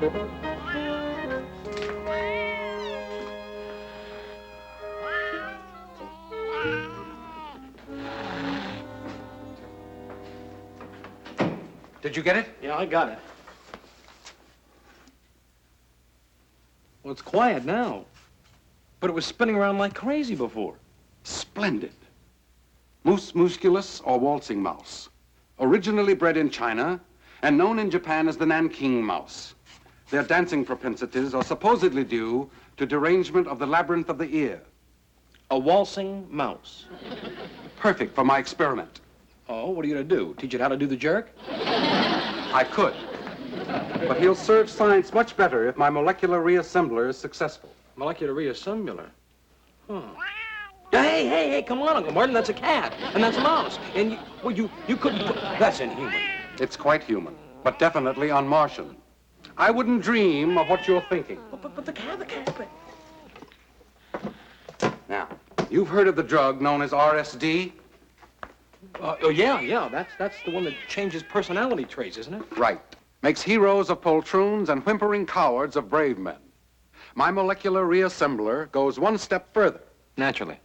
Did you get it? Yeah, I got it. Well, it's quiet now. But it was spinning around like crazy before. Splendid. Mus musculus, or waltzing mouse. Originally bred in China and known in Japan as the Nanking mouse. Their dancing propensities are supposedly due to derangement of the labyrinth of the ear. A waltzing mouse. Perfect for my experiment. Oh, what are you going to do? Teach it how to do the jerk? I could. But he'll serve science much better if my molecular reassembler is successful. Molecular reassembler? Huh. Hey, come on, Uncle Martin. That's a cat, and that's a mouse. And you couldn't put... That's inhuman. It's quite human, but definitely un-Martian. I wouldn't dream of what you're thinking. But the cat... Now, you've heard of the drug known as RSD? Oh, yeah. That's the one that changes personality traits, isn't it? Right. Makes heroes of poltroons and whimpering cowards of brave men. My molecular reassembler goes one step further. Naturally.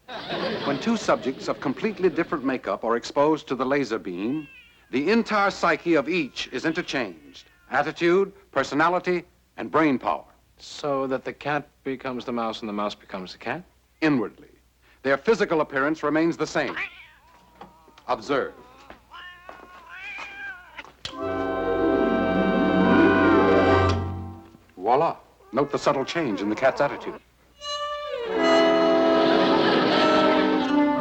When two subjects of completely different makeup are exposed to the laser beam, the entire psyche of each is interchanged. Attitude, personality, and brain power. So that the cat becomes the mouse and the mouse becomes the cat? Inwardly. Their physical appearance remains the same. Observe. Voila. Note the subtle change in the cat's attitude.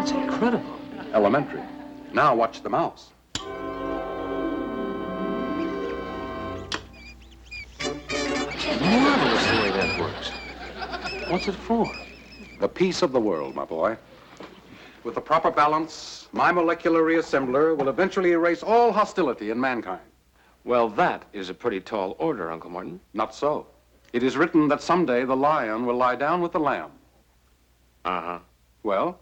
That's incredible. Elementary. Now watch the mouse. Marvelous the way that works. What's it for? The peace of the world, my boy. With the proper balance, my molecular reassembler will eventually erase all hostility in mankind. Well, that is a pretty tall order, Uncle Martin. Not so. It is written that someday the lion will lie down with the lamb. Uh-huh. Well?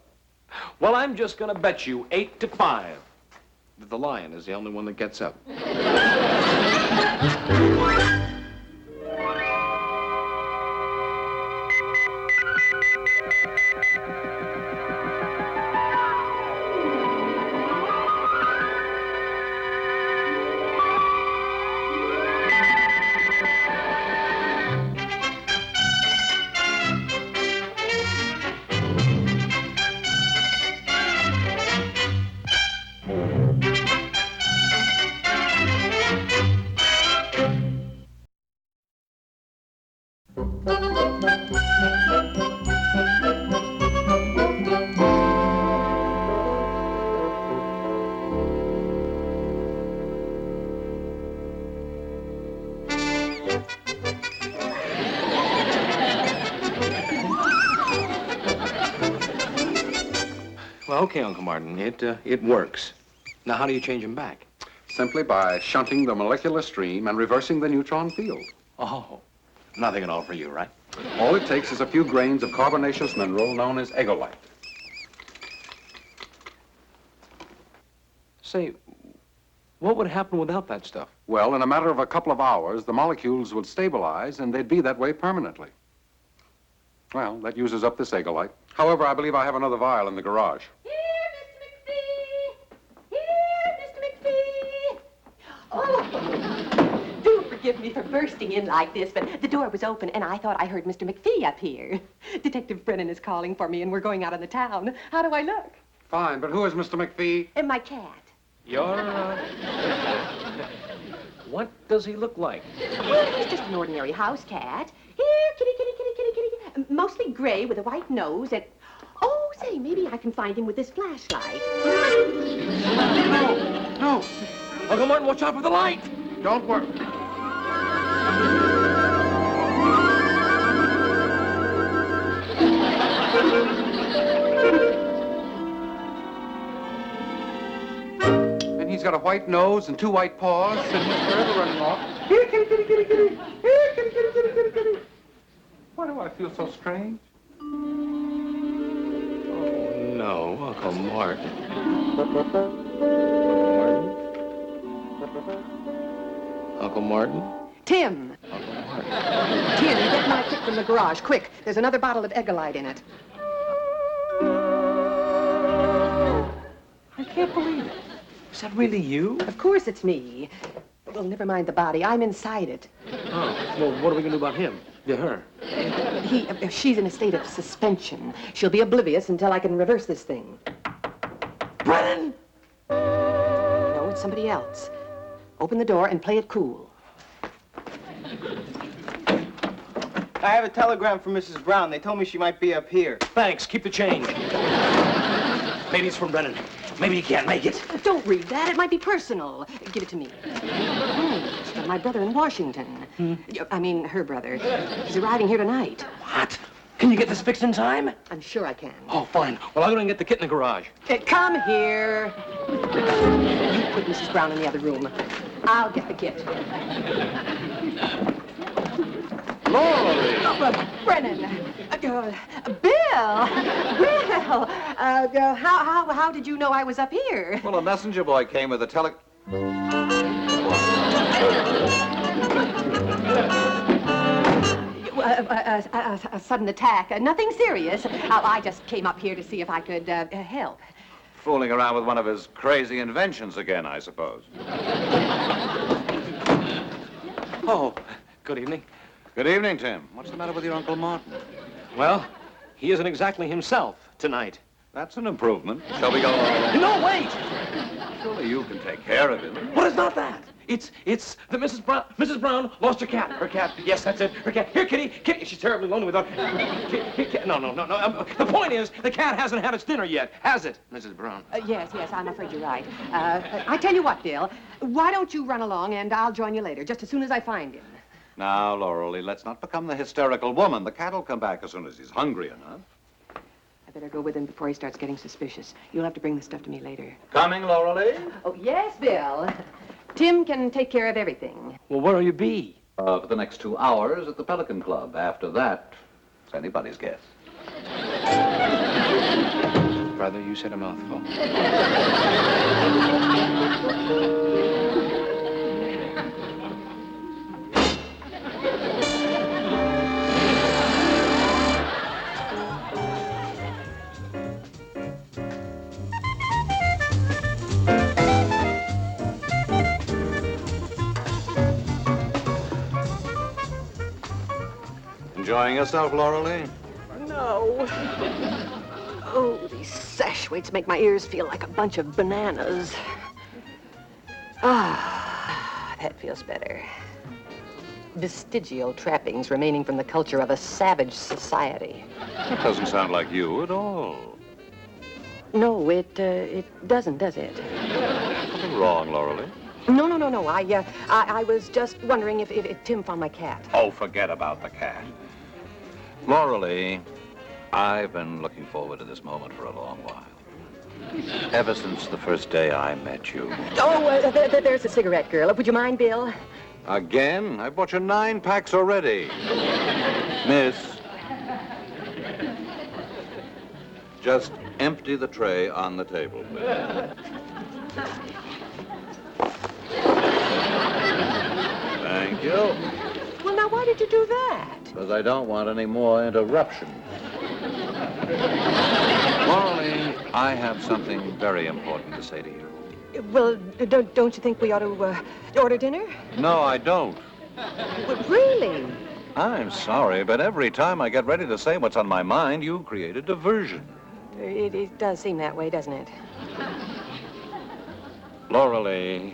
Well, I'm just going to bet you 8-5 that the lion is the only one that gets up. Well, okay, Uncle Martin, it works. Now, how do you change him back? Simply by shunting the molecular stream and reversing the neutron field. Oh, nothing at all for you, right? All it takes is a few grains of carbonaceous mineral known as egolite. Say, what would happen without that stuff? Well, in a matter of a couple of hours, the molecules would stabilize, and they'd be that way permanently. Well, that uses up this egolite. However, I believe I have another vial in the garage. Here, Mr. McPhee! Oh, do forgive me for bursting in like this, but the door was open, and I thought I heard Mr. McPhee up here. Detective Brennan is calling for me, and we're going out in the town. How do I look? Fine, but who is Mr. McPhee? And my cat. What does he look like? Well, he's just an ordinary house cat. Here, kitty, kitty, kitty, kitty, kitty. Mostly gray with a white nose and... Oh, say, maybe I can find him with this flashlight. No. Uncle Martin, watch out for the light! Don't worry. And he's got a white nose and two white paws, and he's forever running off. Here, kitty, kitty, kitty, kitty. Here, kitty, kitty, kitty, kitty, kitty. Why do I feel so strange? No, Uncle Martin. Uncle Martin? Tim. Uncle Martin. pardon. Tim, get my kit from the garage, quick. There's another bottle of Egolite in it. I can't believe it. Is that really you? Of course it's me. Well, never mind the body. I'm inside it. Oh, well, what are we going to do about him? Yeah, her. She's in a state of suspension. She'll be oblivious until I can reverse this thing. Brennan! No, it's somebody else. Open the door and play it cool. I have a telegram from Mrs. Brown. They told me she might be up here. Thanks. Keep the change. Maybe it's from Brennan. Maybe he can't make it. Don't read that. It might be personal. Give it to me. It's from my brother in Washington. I mean, her brother. He's arriving here tonight. What? Can you get this fixed in time? I'm sure I can. Oh, fine. Well, I'll go and get the kit in the garage. Come here. You put Mrs. Brown in the other room. I'll get the kit. Leroy! Brennan. Bill. Bill. How did you know I was up here? Well, a messenger boy came with a A sudden attack. Nothing serious. I just came up here to see if I could help. fooling around with one of his crazy inventions again, I suppose. Oh, good evening. Good evening, Tim. What's the matter with your Uncle Martin? Well, he isn't exactly himself tonight. That's an improvement. Shall we go? No, wait! Surely you can take care of him. But it's not that. It's that Mrs. Brown lost her cat. Her cat. Yes, that's it. Her cat. Here, Kitty. Kitty. She's terribly lonely without. No. The point is, the cat hasn't had its dinner yet, has it, Mrs. Brown? Yes, I'm afraid you're right. I tell you what, Bill. Why don't you run along and I'll join you later, just as soon as I find him. Now, Laurel, let's not become the hysterical woman. The cat will come back as soon as he's hungry enough. I better go with him before he starts getting suspicious. You'll have to bring the stuff to me later. Coming, Laurel? Oh, yes, Bill. Tim can take care of everything. Well, where'll you be? For the next 2 hours at the Pelican Club. After that, it's anybody's guess. Brother, you said a mouthful. Enjoying yourself, Laurel? No. Oh, these sash weights make my ears feel like a bunch of bananas. Ah, that feels better. Vestigial trappings remaining from the culture of a savage society. That doesn't sound like you at all. No, it doesn't, does it? Something wrong, Laurel? No. I was just wondering if Tim found my cat. Oh, forget about the cat. Laurel, I've been looking forward to this moment for a long while. Ever since the first day I met you. Oh, there's a cigarette, girl. Would you mind, Bill? Again? I bought you 9 packs already. Miss, just empty the tray on the table, please. Thank you. Well, now, why did you do that? Because I don't want any more interruptions. Laurel, I have something very important to say to you. Well, don't you think we ought to order dinner? No, I don't. Well, really? I'm sorry, but every time I get ready to say what's on my mind, you create a diversion. It does seem that way, doesn't it? Laurel,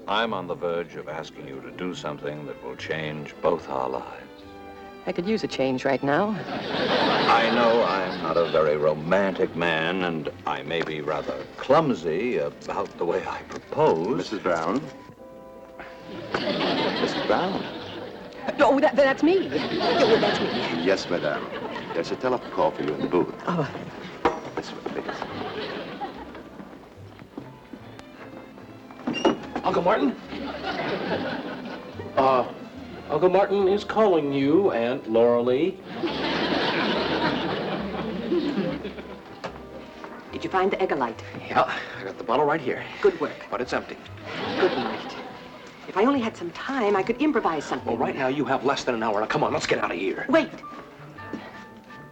I'm on the verge of asking you to do something that will change both our lives. I could use a change right now. I know I'm not a very romantic man, and I may be rather clumsy about the way I propose. Mrs. Brown? Mrs. Brown? Oh, that's me. Oh, that's me. Yes, madame. There's a telephone call for you in the booth. Oh. This way, please. Uncle Martin? Uncle Martin is calling you, Aunt Lauralee. Did you find the Egolite? Yeah, I got the bottle right here. Good work. But it's empty. Good night. If I only had some time, I could improvise something. Well, right now you have less than an hour. Now, come on, let's get out of here. Wait.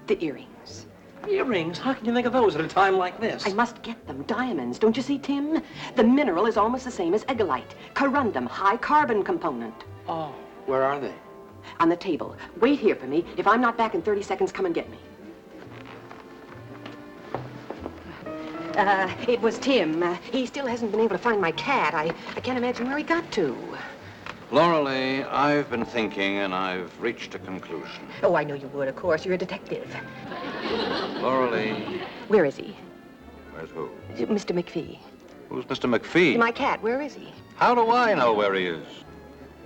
The earrings. Earrings? How can you think of those at a time like this? I must get them. Diamonds. Don't you see, Tim? The mineral is almost the same as eggolite. Corundum, high carbon component. Oh, where are they? On the table. Wait here for me. If I'm not back in 30 seconds, come and get me. It was Tim. He still hasn't been able to find my cat. I can't imagine where he got to. Lauralee, I've been thinking and I've reached a conclusion. Oh, I know you would, of course. You're a detective. Lauralee. Where is he? Where's who? Mr. McPhee. Who's Mr. McPhee? My cat, where is he? How do I know where he is?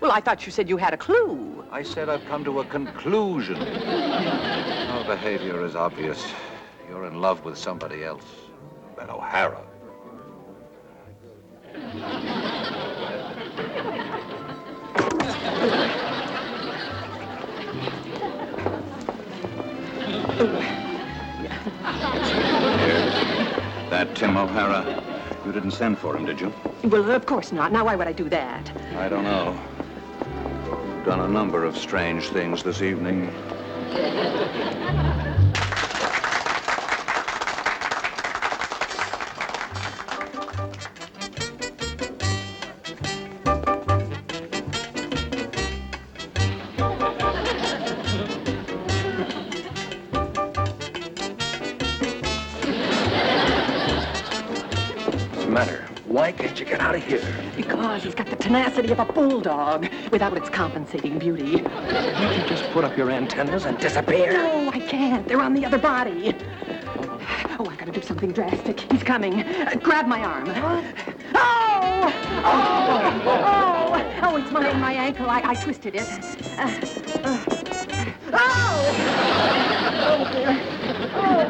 Well, I thought you said you had a clue. I said I've come to a conclusion. Your behavior is obvious. You're in love with somebody else. That O'Hara. That Tim O'Hara. You didn't send for him, did you? Well, of course not. Now, why would I do that? I don't know. You've done a number of strange things this evening. Why can't you get out of here? Because he's got the tenacity of a bulldog without its compensating beauty. Can't you just put up your antennas and disappear? No, I can't. They're on the other body. Oh, I gotta do something drastic. He's coming. Grab my arm. What? Oh! Oh! Oh! Oh, it's my ankle. I twisted it. Oh! Oh, dear. Oh.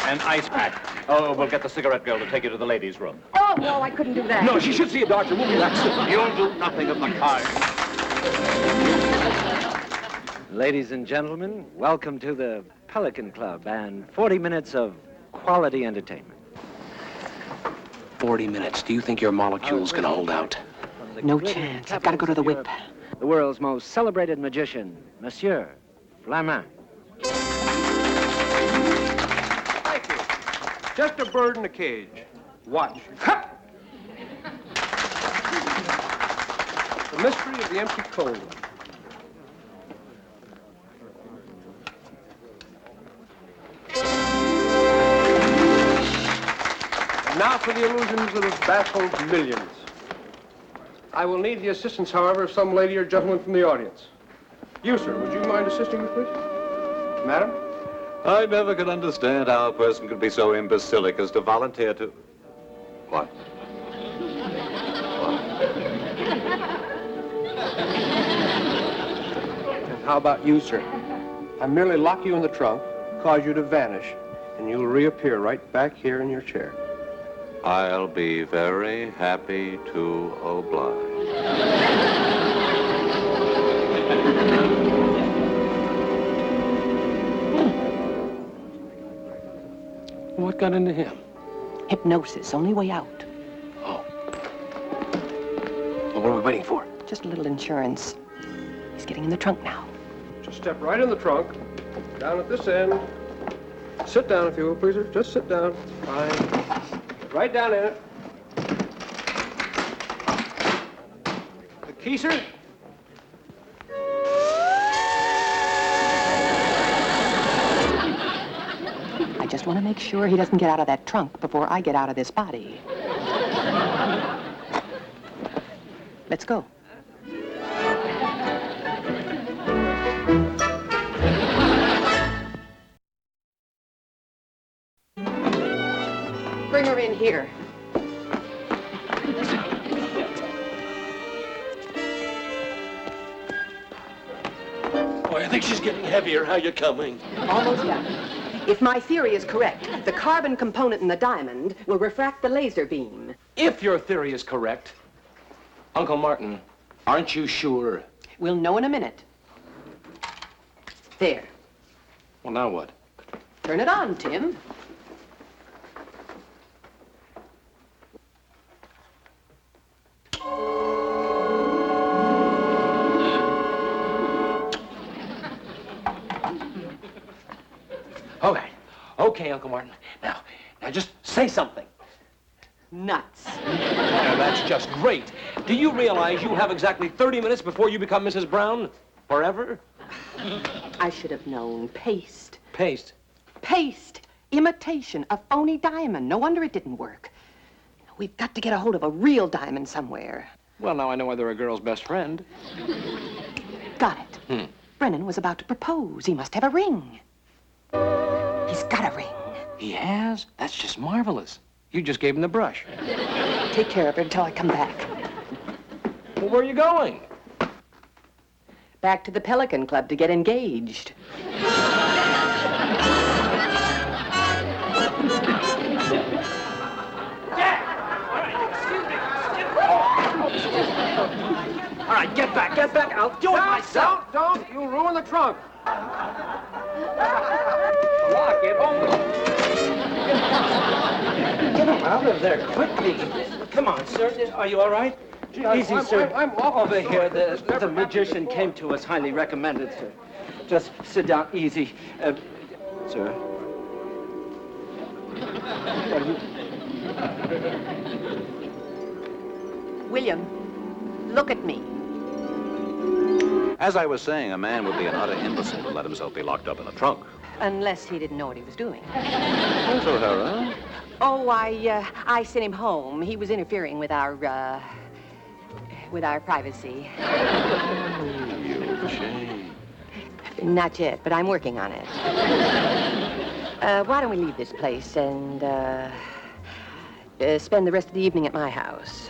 An ice pack. Oh, we'll get the cigarette girl to take you to the ladies' room. Oh, no, I couldn't do that. No, she should see a doctor. We'll be back soon. You'll do nothing of the kind. Ladies and gentlemen, welcome to the Pelican Club and 40 minutes of quality entertainment. 40 minutes. Do you think your molecule's gonna hold out? No chance. I've got to go to the whip. The world's most celebrated magician, Monsieur Flamand. Just a bird in a cage. Watch. The mystery of the empty cone. And now for the illusions that have baffled millions. I will need the assistance, however, of some lady or gentleman from the audience. You, sir, would you mind assisting me, please? Madam? I never could understand how a person could be so imbecilic as to volunteer to... What? And how about you, sir? I merely lock you in the trunk, cause you to vanish, and you'll reappear right back here in your chair. I'll be very happy to oblige. What got into him? Hypnosis, only way out. Oh. Well, what are we waiting for? Just a little insurance. He's getting in the trunk now. Just step right in the trunk, down at this end. Sit down, if you will, please, sir. Just sit down. Fine. Get right down in it. The key, sir? I just want to make sure he doesn't get out of that trunk before I get out of this body. Let's go. Bring her in here. Boy, I think she's getting heavier. How you coming? Almost done. If my theory is correct, the carbon component in the diamond will refract the laser beam. If your theory is correct, Uncle Martin, aren't you sure? We'll know in a minute. There. Well, now what? Turn it on, Tim. Okay, Uncle Martin. Now just say something. Nuts. Now, that's just great. Do you realize you have exactly 30 minutes before you become Mrs. Brown? Forever? I should have known. Paste. Paste. Paste. Imitation. A phony diamond. No wonder it didn't work. We've got to get a hold of a real diamond somewhere. Well, now I know why they're a girl's best friend. Got it. Brennan was about to propose. He must have a ring. He's got a ring. He has? That's just marvelous. You just gave him the brush. Take care of her until I come back. Well, where are you going? Back to the Pelican Club to get engaged. All right, get back. I'll do it myself. Don't! You'll ruin the trunk. Lock it. Get him out of there quickly. Come on, sir. Are you all right? Easy, sir. I'm Over here. The magician came to us, highly recommended, sir. Just sit down, easy. Sir. Are you... William, look at me. As I was saying, a man would be an utter imbecile to let himself be locked up in a trunk. Unless he didn't know what he was doing. Yes, O'Hara. Oh, I sent him home. He was interfering with our privacy. You've changed. Not yet, but I'm working on it. Why don't we leave this place and, spend the rest of the evening at my house?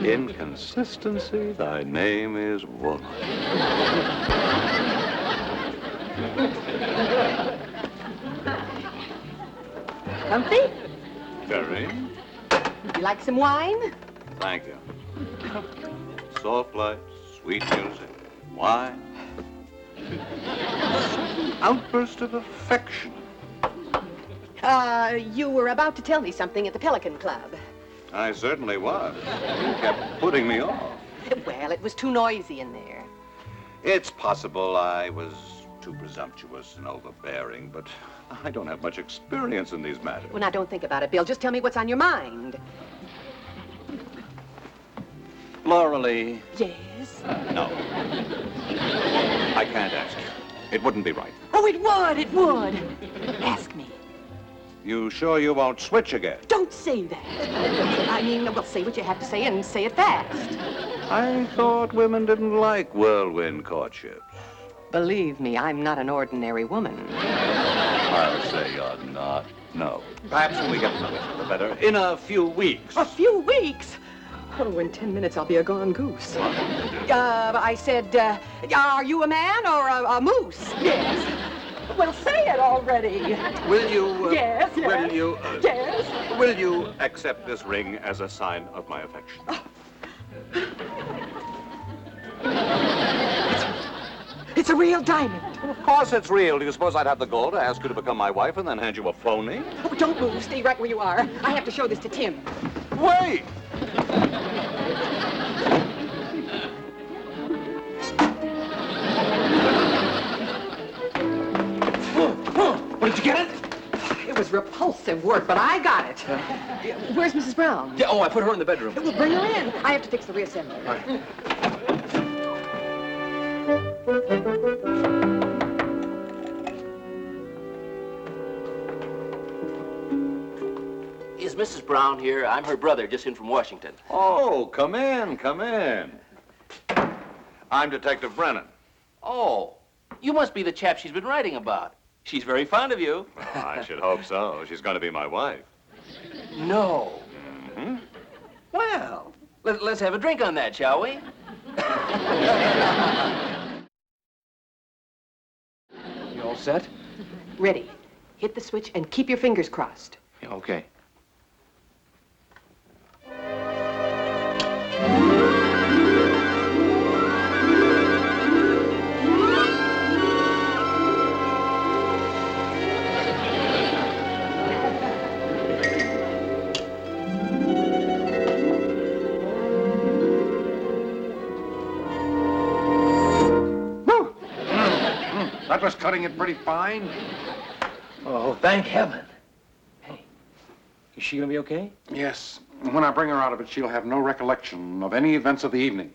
Inconsistency, thy name is woman. Comfy? Very. You like some wine? Thank you. Soft lights, sweet music, wine. Outburst of affection. You were about to tell me something at the Pelican Club. I certainly was. You kept putting me off. Well, it was too noisy in there. It's possible I was too presumptuous and overbearing, but I don't have much experience in these matters. Well, now, don't think about it, Bill. Just tell me what's on your mind. Lauralee. Yes? No. I can't ask you. It wouldn't be right. Oh, it would. Ask me. You sure you won't switch again? Don't say that. I mean, well, say what you have to say and say it fast. I thought women didn't like whirlwind courtships. Believe me, I'm not an ordinary woman. I'll say you're not. No. Perhaps when we get to know each other better, in a few weeks. A few weeks? Oh, in 10 minutes, I'll be a gone goose. I said, are you a man or a moose? Yes. Well, say it already. Will you... Yes. Will you... Yes. Will you accept this ring as a sign of my affection? It's a real diamond. Of course it's real. Do you suppose I'd have the gall to ask you to become my wife and then hand you a phony? Oh, don't move. Stay right where you are. I have to show this to Tim. Wait! Did you get it? It was repulsive work, but I got it. Where's Mrs. Brown? Yeah, oh, I put her in the bedroom. Well, bring her in. I have to fix the reassembly. Right. Is Mrs. Brown here? I'm her brother, just in from Washington. Oh, come in, come in. I'm Detective Brennan. Oh, you must be the chap she's been writing about. She's very fond of you. Well, I should hope so. She's going to be my wife. No. Mm-hmm. Well, let's have a drink on that, shall we? You all set? Ready. Hit the switch and keep your fingers crossed. Yeah, okay. That was cutting it pretty fine. Oh, thank heaven. Hey, is she gonna be okay? Yes. And when I bring her out of it, she'll have no recollection of any events of the evening.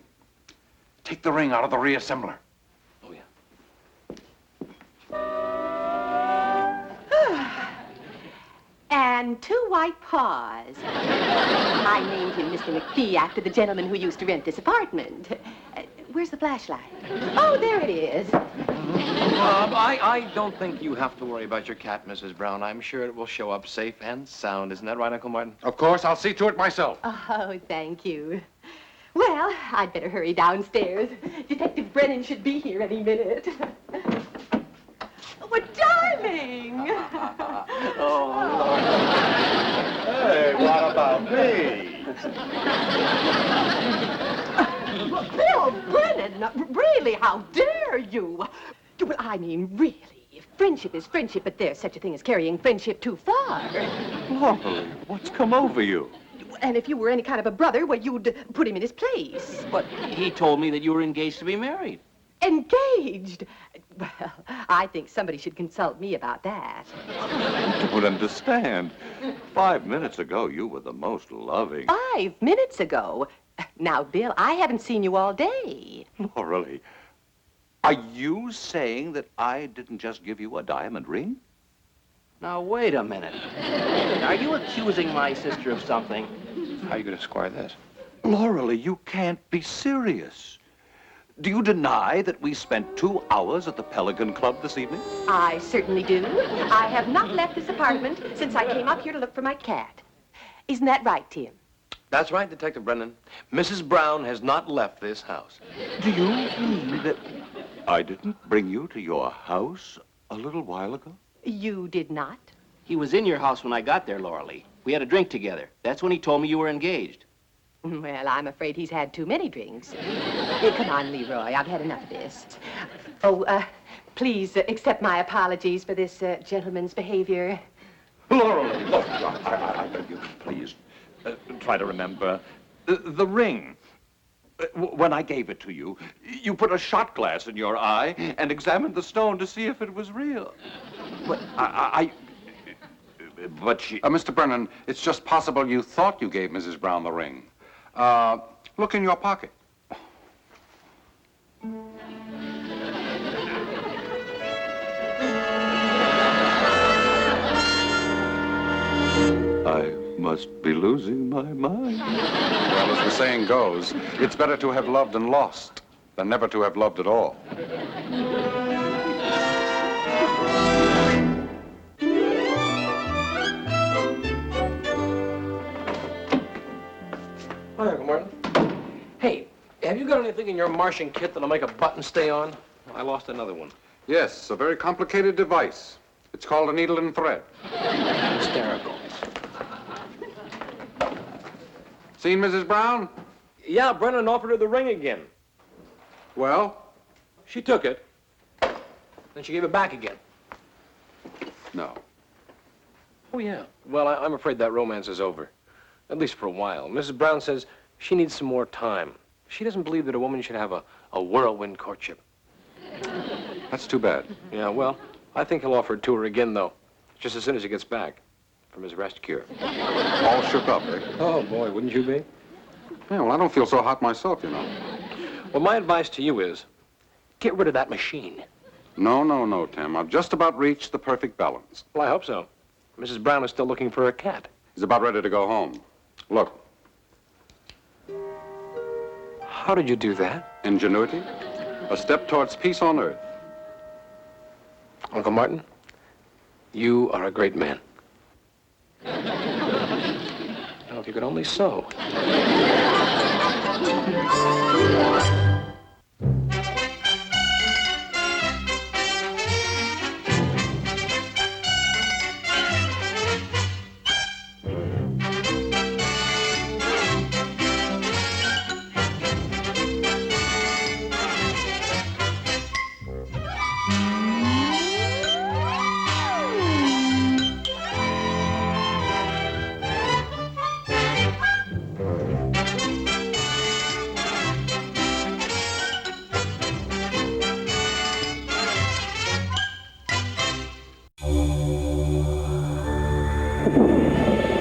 Take the ring out of the reassembler. Oh, yeah. And 2 white paws. I named him Mr. McPhee after the gentleman who used to rent this apartment. Where's the flashlight? Oh, there it is. I don't think you have to worry about your cat, Mrs. Brown. I'm sure it will show up safe and sound. Isn't that right, Uncle Martin? Of course, I'll see to it myself. Oh, thank you. Well, I'd better hurry downstairs. Detective Brennan should be here any minute. Oh, darling! Hey, what about me? Bill Brennan, really, how dare you? Well, I mean, really, friendship is friendship, but there's such a thing as carrying friendship too far. Lorelei, what's come over you? And if you were any kind of a brother, well, you'd put him in his place. But he told me that you were engaged to be married. Engaged? Well, I think somebody should consult me about that. I don't understand. 5 minutes ago, you were the most loving. 5 minutes ago? Now, Bill, I haven't seen you all day. Lorelei, are you saying that I didn't just give you a diamond ring? Now, wait a minute. Are you accusing my sister of something? How are you going to square this? Lorelei, you can't be serious. Do you deny that we spent 2 hours at the Pelican Club this evening? I certainly do. I have not left this apartment since I came up here to look for my cat. Isn't that right, Tim? That's right, Detective Brennan. Mrs. Brown has not left this house. Do you mean that I didn't bring you to your house a little while ago? You did not? He was in your house when I got there, Lorelei. We had a drink together. That's when he told me you were engaged. Well, I'm afraid he's had too many drinks. Come on, Leroy. I've had enough of this. Oh, please accept my apologies for this gentleman's behavior. Lorelei, look, I beg you, please, try to remember. The ring. When I gave it to you, you put a shot glass in your eye and examined the stone to see if it was real. But but she... Mr. Brennan, it's just possible you thought you gave Mrs. Brown the ring. Look in your pocket. I must be losing my mind. Well, as the saying goes, it's better to have loved and lost than never to have loved at all. Hi, Uncle Martin. Hey, have you got anything in your Martian kit that'll make a button stay on? I lost another one. Yes, a very complicated device. It's called a needle and thread. Hysterical. Seen Mrs. Brown? Yeah, Brennan offered her the ring again. Well? She took it. Then she gave it back again. No. Oh, yeah. Well, I'm afraid that romance is over. At least for a while. Mrs. Brown says she needs some more time. She doesn't believe that a woman should have a whirlwind courtship. That's too bad. Yeah, well, I think he'll offer it to her again, though. Just as soon as he gets back from his rest cure. All shook up, eh? Oh, boy, wouldn't you be? Yeah, well, I don't feel so hot myself, you know. Well, my advice to you is get rid of that machine. No, Tim. I've just about reached the perfect balance. Well, I hope so. Mrs. Brown is still looking for her cat. He's about ready to go home. Look. How did you do that? Ingenuity. A step towards peace on earth. Uncle Martin, you are a great man. Now, if you could only sew. Brennan.